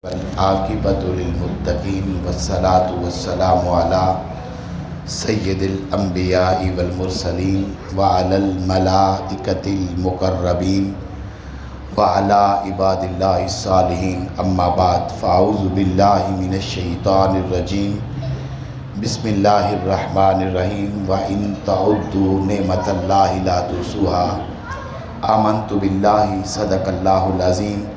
आक़िबतुल मुत्तक़ीन वस्सलातु वस्सलामु अला सय्यिदिल अंबियाइ वल मुरसलीन व अलल मलाइकतिल मुक़र्रबीन व अला इबादिल्लाहिस सालिहीन अम्मा बाद फ़अऊज़ु बिल्लाहि मिनश शैतानिर रजीम बिस्मिल्लाहिर रहमानिर रहीम व इन तउद्दू निअमतल्लाहि ला तुहसूहा आमन्तु बिल्लाहि सदक़ल्लाहुल अज़ीम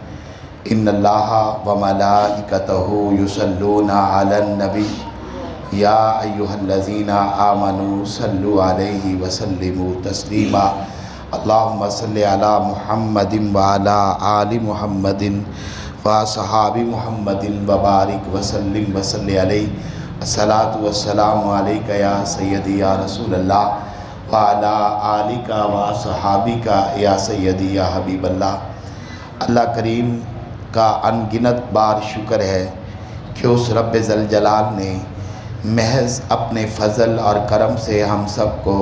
इन्नल्लाहा व मलाइकतहु युसल्लूना अलन नबी या अय्युहल्लज़ीना आमनू सल्लु अलैहि व सल्लिमू तस्लीमा अल्लाहुम्मा सल्लि अला मुहम्मदिन व अला आलि मुहम्मदिन व सहाबी मुहम्मदिन व बारिक व सल्लिम व सल्लि अलैहि अस्सलातु वस्सलामु अलैका या सय्यदी या रसूलल्लाह व अला आलिका व सहाबिका या सय्यदी या हबीबल्लाह। अल्लाह करीम का अनगिनत बार शुक्र है कि उस रब्बे ज़ल जलाल ने महज अपने फ़ज़ल और करम से हम सब को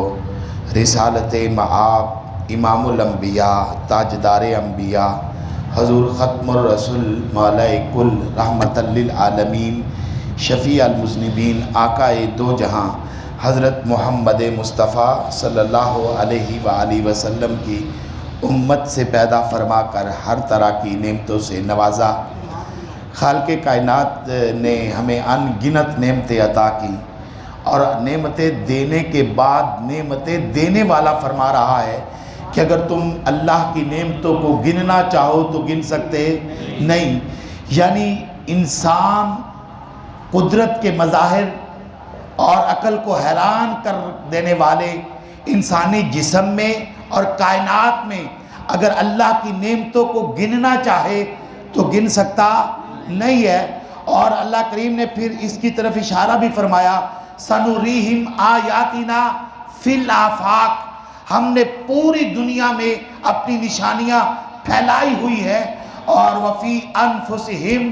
रिसालत मआब इमामुल अंबिया ताजदार अंबिया हज़ूर ख़त्मुर रसूल मौलाए कुल रहमतल लिल आलमीन शफ़ी अल मुज़निबीन आकाए दो जहां हज़रत मोहम्मद मुस्तफ़ा सल्लल्लाहु अलैहि वसल्लम की उम्मत से पैदा फरमा कर हर तरह की नेमतों से नवाजा। खालिक़े कायनात ने हमें अनगिनत नेमतें अता की और नेमतें देने के बाद नेमतें देने वाला फरमा रहा है कि अगर तुम अल्लाह की नेमतों को गिनना चाहो तो गिन सकते नहीं। यानी इंसान कुदरत के मज़ाहिर और अक़ल को हैरान कर देने वाले इंसानी जिस्म में और कायनात में अगर अल्लाह की नेमतों को गिनना चाहे तो गिन सकता नहीं है। और अल्लाह करीम ने फिर इसकी तरफ इशारा भी फरमाया, सनुरीहिम आयातिना फिल आफाक, हमने पूरी दुनिया में अपनी निशानियां फैलाई हुई है और वफ़ी अनफुसिहिम,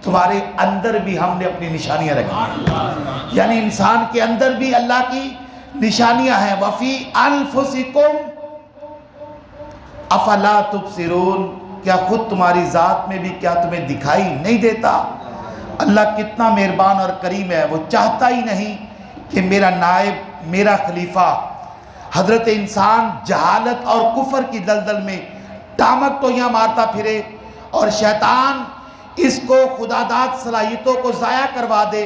तुम्हारे अंदर भी हमने अपनी निशानियां रखी। यानी इंसान के अंदर भी अल्लाह की निशानियां हैं। वफ़ी अनफुसिकुम अफला तुबसिरून, क्या खुद तुम्हारी ज़ात में भी क्या तुम्हें दिखाई नहीं देता। अल्लाह कितना मेहरबान और करीम है, वो चाहता ही नहीं कि मेरा नायब मेरा खलीफा हज़रत इंसान जहालत और कुफर की दलदल में टामक तो यहाँ मारता फिरे और शैतान इसको खुदादाद सलाहियतों को ज़ाया करवा दे।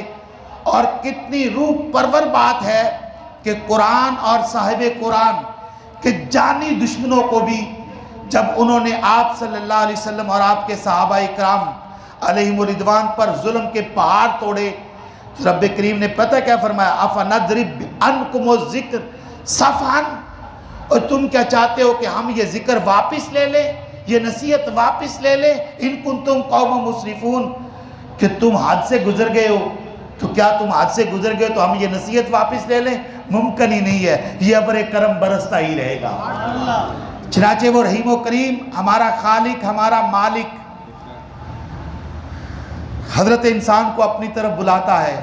और कितनी रूह परवर बात है कि कुरान और साहिब कुरान के जानी दुश्मनों को भी जब उन्होंने आप सल्लल्लाहु अलैहि वसल्लम और आपके सहाबा इकराम अलैहिमुर रिदवान पर जुल्म के पहाड़ तोड़े तो रब करीम ने पता क्या फरमाया, अफनद्रिब अनकुमुज़ ज़िक्र सफ़हन, और तुम क्या चाहते हो कि हम ये ज़िक्र वापस ले लें, ये नसीहत वापस ले लें। इन कुंतुम कौम मुसरिफून, कि तुम हद से गुजर गए हो, तो क्या तुम हद से गुजर गए तो हम ये नसीहत वापस ले लें? मुमकिन ही नहीं है, ये अबर करम बरसता ही रहेगा। चनाचे वो रहीम व करीम हमारा खालिक हमारा मालिक हजरत इंसान को अपनी तरफ बुलाता है,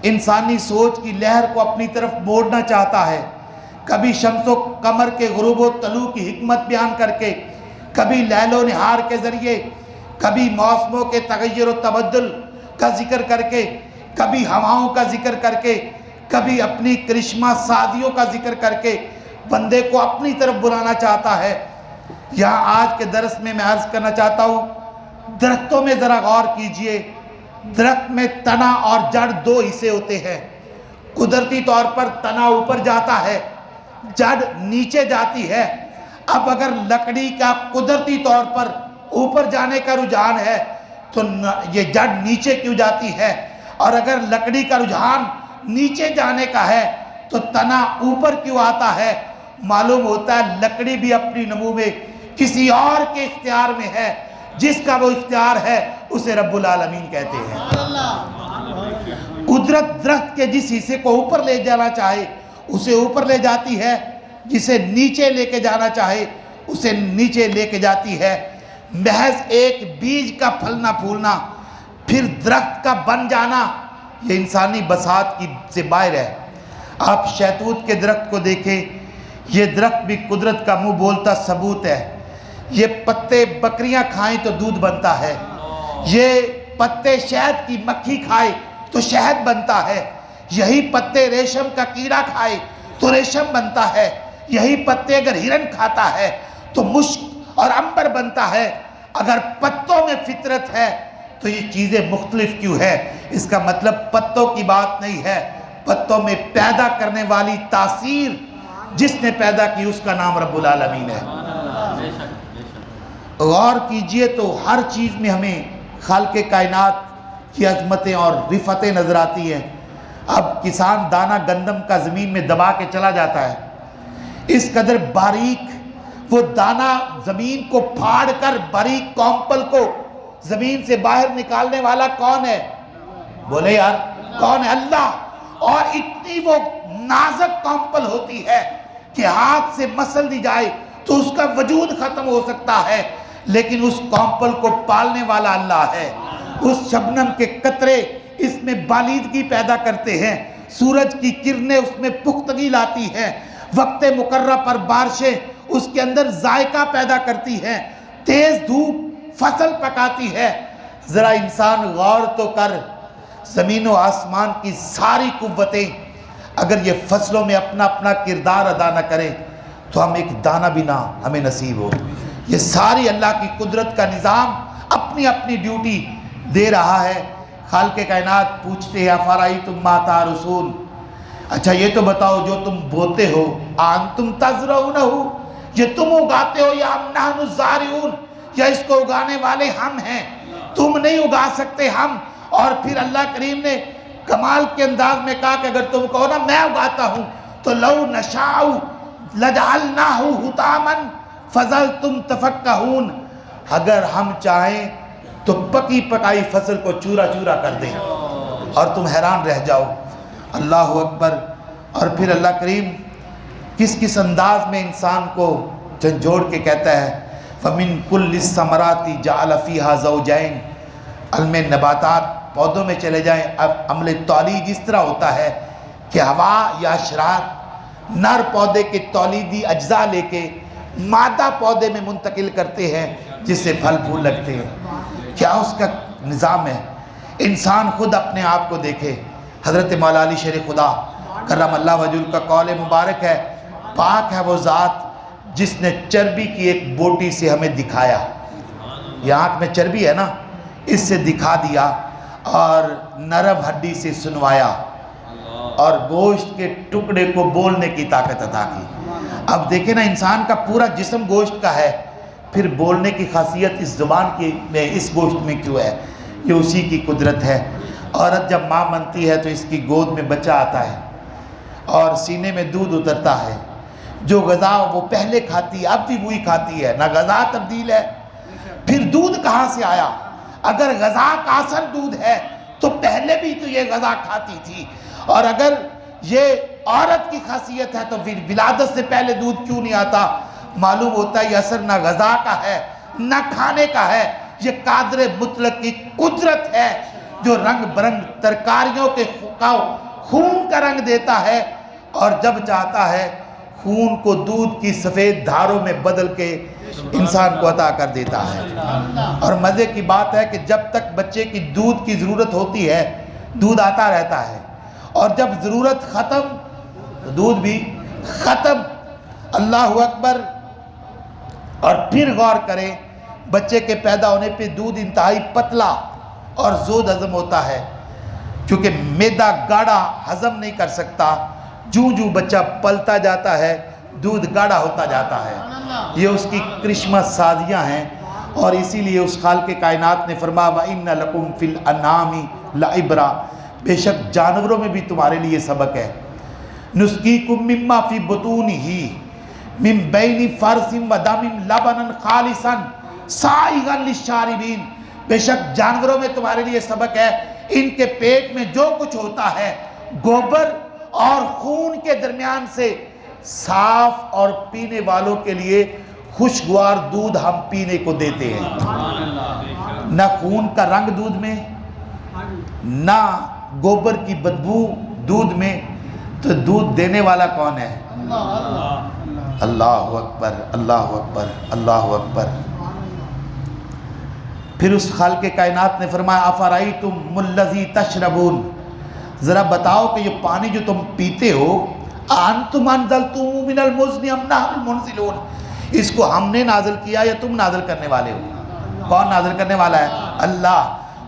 इंसानी सोच की लहर को अपनी तरफ मोड़ना चाहता है। कभी शम्सो कमर के गुरूब व तलू की हिकमत बयान करके, कभी लैलो निहार के ज़रिए, कभी मौसमों के तगय्युर व तबद्दुल का जिक्र करके, कभी हवाओं का जिक्र करके, कभी अपनी करिश्मा सादियों का जिक्र करके बंदे को अपनी तरफ बुलाना चाहता है। यहाँ आज के दरस में मैं अर्ज़ करना चाहता हूँ, दरख्तों में ज़रा गौर कीजिए। दरख्त में तना और जड़ दो हिस्से होते हैं। कुदरती तौर पर तना ऊपर जाता है, जड़ नीचे जाती है। अब अगर लकड़ी का कुदरती तौर पर ऊपर जाने का रुझान है तो ये जड़ नीचे क्यों जाती है, और अगर लकड़ी का रुझान नीचे जाने का है तो तना ऊपर क्यों आता है? मालूम होता है लकड़ी भी अपनी नमू में किसी और के इख्तियार में है, जिसका वो इख्तियार है उसे रब्बुल आलमीन कहते हैं। कुदरत दरख्त के जिस हिस्से को ऊपर ले जाना चाहे उसे ऊपर ले जाती है, जिसे नीचे लेके जाना चाहे उसे नीचे लेके जाती है। महज एक बीज का फलना फूलना फिर दरख्त का बन जाना, ये इंसानी बसात की से बाहर है। आप शहतूत के दरख्त को देखें, ये दरख्त भी कुदरत का मुंह बोलता सबूत है। ये पत्ते बकरियां खाएं तो दूध बनता है, ये पत्ते शहद की मक्खी खाए तो शहद बनता है, यही पत्ते रेशम का कीड़ा खाए तो रेशम बनता है, यही पत्ते अगर हिरन खाता है तो मुश्क और अंबर बनता है। अगर पत्तों में फितरत है तो ये चीज़ें मुख्तलिफ क्यों है? इसका मतलब पत्तों की बात नहीं है, पत्तों में पैदा करने वाली तासीर जिसने पैदा की उसका नाम रब्बुल आलमीन है। गौर कीजिए तो हर चीज़ में हमें खालिक़े कायनात की अज़मतें और रिफ़तें नज़र आती हैं। अब किसान दाना गंदम का ज़मीन में दबा के चला जाता है, इस कदर बारीक वो दाना ज़मीन को फाड़ कर बारीक कॉम्पल को ज़मीन से बाहर निकालने वाला कौन है? बोले यार कौन है? अल्लाह। और इतनी वो नाजुक कॉम्पल होती है कि हाथ से मसल दी जाए तो उसका वजूद ख़त्म हो सकता है, लेकिन उस कॉम्पल को पालने वाला अल्लाह है। उस शबनम के कतरे इसमें बालीदगी पैदा करते हैं, सूरज की किरणें उसमें पुख्तगी लाती हैं, वक्त मुकर्रा पर बारिशें उसके अंदर जायका पैदा करती हैं, तेज़ धूप फसल पकाती है। ज़रा इंसान गौर तो कर, ज़मीन व आसमान की सारी कुव्वतें अगर ये फसलों में अपना अपना किरदार अदा न करें तो हम एक दाना भी ना हमें नसीब हो। ये सारी अल्लाह की कुदरत का निज़ाम अपनी अपनी ड्यूटी दे रहा है। खालिक़े कायनात पूछते हैं अफ़राई तुम माता रसूल, अच्छा ये तो बताओ जो तुम बोते हो, आन तुम तज़रऊनहु, ये तुम उगाते हो या हम नहनु ज़ारिऊन, या इसको उगाने वाले हम हैं, तुम नहीं उगा सकते हम। और फिर अल्लाह करीम ने कमाल के अंदाज में कहा कि अगर तुम कहो ना मैं उगाता हूँ तो लौ नशाउ लजअलनाहु हुतामन फज़लतुम तफक्कहून, अगर हम चाहें तो पकी पकाई फसल को चूरा चूरा कर दें और तुम हैरान रह जाओ। अल्लाह अकबर। और फिर अल्लाह करीम किस किस अंदाज में इंसान को झंझोड़ के कहता है, फ़मिन कुल्लिस समराती जअल फ़ीहा ज़ौजैन। अलम नबातात पौधों में चले जाएं, अब अमले तौलीद इस तरह होता है कि हवा या अशरात नर पौधे के तौलीदी अज्जा लेके मादा पौधे में मुंतकिल करते हैं जिससे फल फूल लगते हैं। क्या उसका निज़ाम है? इंसान खुद अपने आप को देखे। हज़रत मौला अली शेर खुदा करमल्लाह वजहुल का कौल मुबारक है, पाक है वो ज़ात जिसने चर्बी की एक बोटी से हमें दिखाया, ये आँख में चर्बी है ना, इससे दिखा दिया, और नरम हड्डी से सुनवाया, और गोश्त के टुकड़े को बोलने की ताकत अता की। अब देखें ना, इंसान का पूरा जिस्म गोश्त का है, फिर बोलने की खासियत इस ज़ुबान की में, इस गोश्त में क्यों है? ये उसी की कुदरत है। औरत जब माँ बनती है तो इसकी गोद में बच्चा आता है और सीने में दूध उतरता है। जो ग़ज़ा वो पहले खाती है अब भी वही खाती है, ना ग़ज़ा तब्दील है। फिर दूध कहाँ से आया? अगर ग़ज़ा का असल दूध है तो पहले भी तो ये ग़ज़ा खाती थी, और अगर ये औरत की खासियत है तो फिर विलादत से पहले दूध क्यों नहीं आता? मालूम होता है ये असर ना ग़ज़ा का है ना खाने का है, ये कादरे मुतलक की कुदरत है जो रंग बरंग तरकारियों के खून का रंग देता है, और जब चाहता है खून को दूध की सफ़ेद धारों में बदल के इंसान को अता कर देता है। और मज़े की बात है कि जब तक बच्चे की दूध की ज़रूरत होती है दूध आता रहता है, और जब ज़रूरत ख़त्म तो दूध भी ख़त्म। अल्लाह अकबर। और फिर गौर करें, बच्चे के पैदा होने पे दूध इंतहाई पतला और ज़ोद हज़म होता है, क्योंकि मैदा गाढ़ा हज़म नहीं कर सकता। जूं जूं बच्चा पलता जाता है दूध गाढ़ा होता जाता है। ये उसकी क्रिश्मस साजियाँ हैं, और इसीलिए उस खालिक़े कायनात ने फरमाया व इन्ना लकुम फिल अनामी लाइब्रा, बेशक जानवरों में भी तुम्हारे लिए सबक है। नुस्कीकुम मिम्मा फी बुतूनिही मिन बैनि फरसिम व दमिन लबनन खालिसन साइगन लिशारिबीन, बेशक जानवरों में तुम्हारे लिए सबक है, इनके पेट में जो कुछ होता है गोबर और खून के दरमियान से साफ और पीने वालों के लिए खुशगवार दूध हम पीने को देते हैं। न खून का रंग दूध में, ना गोबर की बदबू दूध में, तो दूध देने वाला कौन है? अल्लाह अकबर, अल्लाह अकबर, अल्लाह अकबर। फिर उस खालिक़े कायनात ने फरमाया अफ़रअय्तुम मुल्लज़ी तशरबून, ज़रा बताओ कि ये पानी जो तुम पीते हो अअंतुम अनज़लतुमू मिनल मुज़्नि अम नहनुल मुनज़िलून, इसको हमने नाज़िल किया या तुम नाज़िल करने वाले हो? कौन नाज़िल करने वाला है? अल्लाह।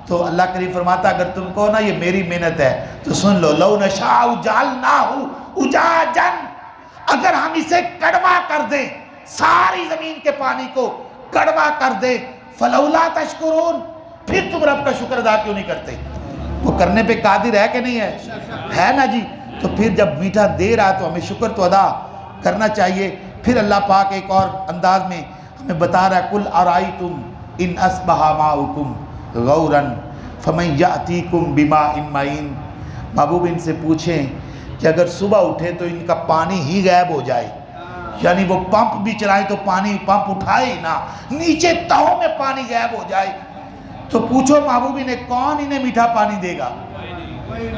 तो अल्लाह करीम फरमाता अगर तुम कहो ना ये मेरी मेहनत है तो सुन लो, लौ नशाउ जअलनाहु उजाजन, अगर हम इसे कड़वा कर दें, सारी ज़मीन के पानी को कड़वा कर दें, फलौला तशकुरून, फिर तुम रब का शुक्र अदा क्यों नहीं करते? वो करने पे कादिर है कि नहीं है ना जी। तो फिर जब मीठा दे रहा तो हमें शुक्र तो अदा करना चाहिए। फिर अल्लाह पाक एक और अंदाज में हमें बता रहा है, कुल अराइतुम इन अस्बहा माउकुम गौरन फमन यातीकुम बिमाइन माइन, महबूब इनसे पूछें कि अगर सुबह उठे तो इनका पानी ही गायब हो जाए, यानी वो पंप भी चलाएं तो पानी पंप उठाए ना, नीचे तहों में पानी गायब हो जाए, तो पूछो महबूब ने कौन इन्हें मीठा पानी देगा?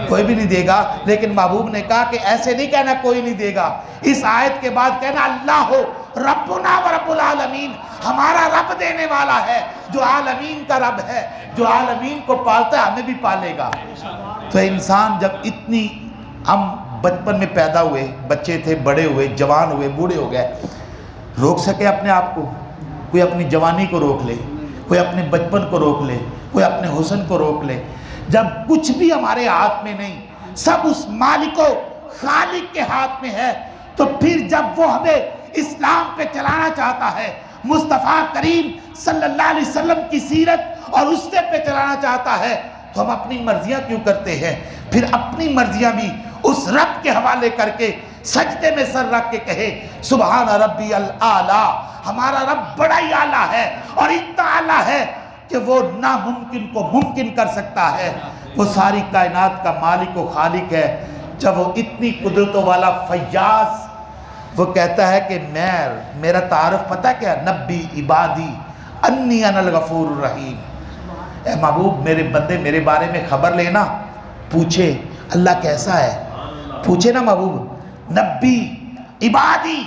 कोई भी नहीं देगा। लेकिन महबूब ने कहा कि ऐसे नहीं कहना कोई नहीं देगा, इस आयत के बाद कहना अल्लाह हो रब्बुना व रब्बुल आलमीन, हमारा रब देने वाला है जो आलमीन का रब है, जो आलमीन को पालता है हमें भी पालेगा। तो इंसान जब इतनी, हम बचपन में पैदा हुए, बच्चे थे, बड़े हुए, जवान हुए, बूढ़े हो गए, रोक सके अपने आप को? कोई अपनी जवानी को रोक ले, कोई अपने बचपन को रोक ले, कोई अपने हुस्न को रोक ले। जब कुछ भी हमारे हाथ में नहीं, सब उस मालिको खालिक के हाथ में है, तो फिर जब वो हमें इस्लाम पे चलाना चाहता है, मुस्तफ़ा करीम सल्लल्लाहु अलैहि वसल्लम की सीरत और उससे पे चलाना चाहता है, तो हम अपनी मर्जियां क्यों करते हैं? फिर अपनी मर्जियां भी उस रब के हवाले करके सजदे में सर रख के कहे सुबहान रब्बियल आला, हमारा रब बड़ा ही आला है और इतना आला है कि वो नामुमकिन को मुमकिन कर सकता है। वो सारी कायनात का मालिक व खालिक है। जब वो इतनी कुदरतों वाला फय्याज, वो कहता है कि मेरा तारुफ पता क्या? नब्बी इबादी अन्नी अनल गफूर रहीम, ए महबूब मेरे बंदे मेरे बारे में खबर लेना, पूछे अल्लाह कैसा है, पूछे ना महबूब, नब्बी इबादी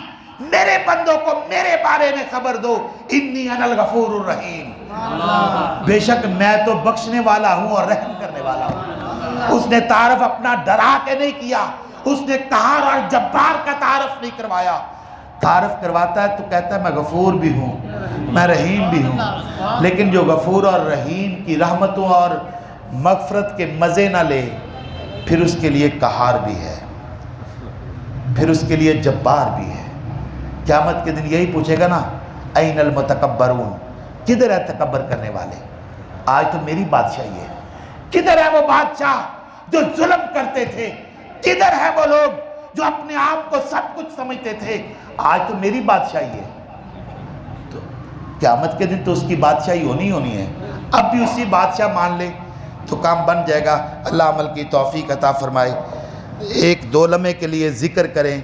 मेरे बंदों को मेरे बारे में खबर दो, इन्नी अनल गफूर रहीम, बेशक मैं तो बख्शने वाला हूँ और रहम करने वाला हूँ। उसने तारफ अपना डरा के नहीं किया, उसने कहार और जब्बार का तारफ नहीं करवाया। तारफ करवाता है तो कहता है मैं गफूर भी हूँ, मैं रहीम भी हूँ। लेकिन जो गफूर और रहीम की रहमतों और मगफरत के मज़े ना ले, फिर उसके लिए कहार भी है, फिर उसके लिए जब्बार भी है। क़यामत के दिन यही पूछेगा ना, ऐनल मुतकब्बरून, किधर है तकब्बर करने वाले? आज तो मेरी बादशाही है, किधर है वो बादशाह जो जुल्म करते थे? किधर है वो लोग जो अपने आप को सब कुछ समझते थे? आज तो मेरी बादशाही है। तो क़यामत के दिन तो उसकी बादशाही होनी है। अब भी उसी बादशाह मान ले तो काम बन जाएगा। अल्लाह अमल की तौफीक अता फरमाए। एक दो लम्हे के लिए ज़िक्र करें